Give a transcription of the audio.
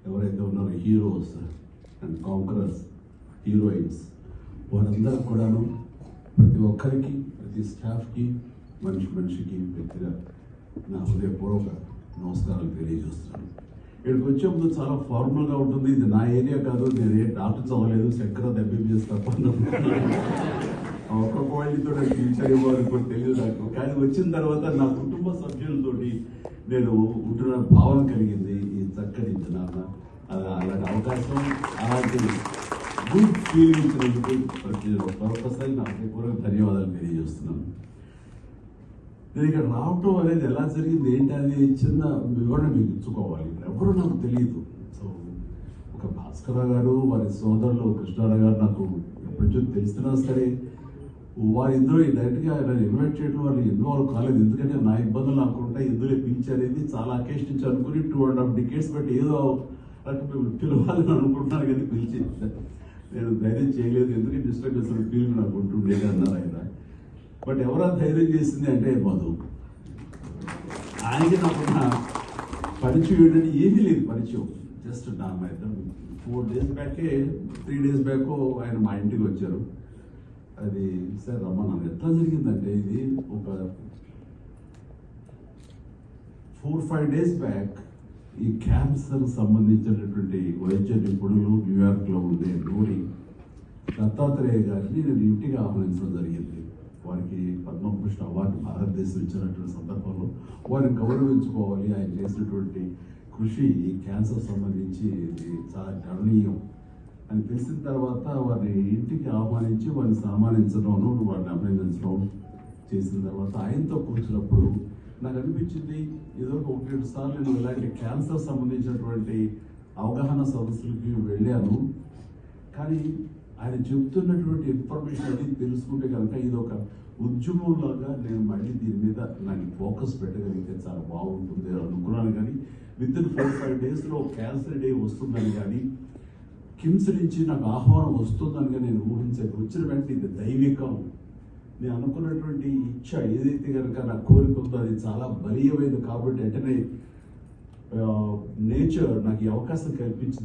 ఎవరైతే ఉన్నారో heroes and conquerors, heroines, వారందరూ కూడాను ప్రతి ఒక్కరికి, ప్రతి స్టాఫ్కి, మనిషికి వ్యక్తిగా నా హృదయపూర్వక నమస్కారాలు తెలియజేస్తున్నాను. ఇక్కడికి వచ్చే ముందు చాలా ఫార్మల్గా ఉంటుంది. ఇది నా ఏరియా కాదు, నేను ఏ డాక్టర్ చదవలేదు, చక్కెర ఎంబీబీఎస్ తప్ప ఒక్క క్వాలిటీతో నాకు ఫ్యూచర్ ఇవ్వాలి కూడా తెలియదు నాకు. కానీ వచ్చిన తర్వాత నా కుటుంబ సభ్యులతోటి నేను ఉంటున్న భావన కలిగింది. ఈ చక్కటి నాన్న అలాంటి అవకాశం, అలాంటి గుడ్ ఫీలింగ్ ఇచ్చినందుకు మరొకసారి నా హృదయపూర్వక ధన్యవాదాలు తెలియజేస్తున్నాను. నేను ఇక్కడ రావటం అనేది ఎలా జరిగింది ఏంటి అనేది చిన్న వివరణ మీకు ఇచ్చుకోవాలి. ఎవరు నాకు తెలియదు. సో ఒక భాస్కరరావు గారు, వారి సోదరులు కృష్ణారావు గారు నాకు ఎప్పటికీ తెలిసినా సరే వారిద్దరూ డైరెక్ట్గా నన్ను ఇన్వైట్ చేయడం వాళ్ళు ఇన్వాల్వ్ కాలేదు. ఎందుకంటే నా ఇబ్బందులు నాకు ఉంటాయి, ఇందులో పిలిచారేది చాలా అకేషన్ నుంచి అనుకుని 2.5 decades బట్టి ఏదో రకం పిలవాలని అనుకుంటున్నాను, కానీ పిలిచి నేను ధైర్యం చేయలేదు. ఎందుకంటే డిస్టర్బెన్స్ ఫీలింగ్ నాకు ఉంటుండేది అన్నారు ఆయన. బట్ ఎవరా ధైర్యం చేసింది అంటే మధు. ఆయనకి నాకున్న పరిచయం ఏంటంటే ఏమీ లేదు పరిచయం. జస్ట్ నా 4 days బ్యాకే 3 days బ్యాక్ ఆయన మా ఇంటికి వచ్చారు. అది సార్ రమ్మన్నాను. ఎట్లా జరిగిందంటే ఇది ఒక 4-5 days బ్యాక్ ఈ క్యాన్సర్ సంబంధించినటువంటి వైద్య నిపుణులు న్యూయార్క్లో ఉండే నూరి దత్తాత్రేయ గారిని నేను ఇంటికి ఆహ్వానించడం జరిగింది. వారికి పద్మభూషణ్ అవార్డు భారతదేశం ఇచ్చినటువంటి సందర్భంలో వారిని గౌరవించుకోవాలి. ఆయన చేసినటువంటి కృషి ఈ క్యాన్సర్ సంబంధించి చాలా గణనీయం అని తెలిసిన తర్వాత వారిని ఇంటికి ఆహ్వానించి వారిని సన్మానించడం, వారిని అభినందించడం చేసిన తర్వాత ఆయనతో కూర్చున్నప్పుడు నాకు అనిపించింది, ఏదో 1-2 సార్లు నేను ఇలాంటి క్యాన్సర్ సంబంధించినటువంటి అవగాహన సదస్సులకి వెళ్ళాను. కానీ ఆయన చెప్తున్నటువంటి ఇన్ఫర్మేషన్ అది తెలుసుకుంటే కనుక ఇది ఒక ఉద్యమంలాగా నేను మళ్ళీ దీని మీద నాకు ఫోకస్ పెట్టగలిగితే చాలా బాగుంటుంది అనుకున్నాను. కానీ వితిన్ 4-5 daysలో క్యాన్సర్ డే వస్తుందని కానీ కిమ్స్ నుంచి నాకు ఆహ్వానం వస్తుందని కానీ నేను ఊహించాను. వచ్చిన వెంటనే ఇది దైవికం, నేను అనుకున్నటువంటి ఇచ్చ ఏదైతే కనుక నా కోరిక ఉందో అది చాలా బలీయమైనది. కాబట్టి వెంటనే నేచర్ నాకు ఈ అవకాశం కల్పించింది.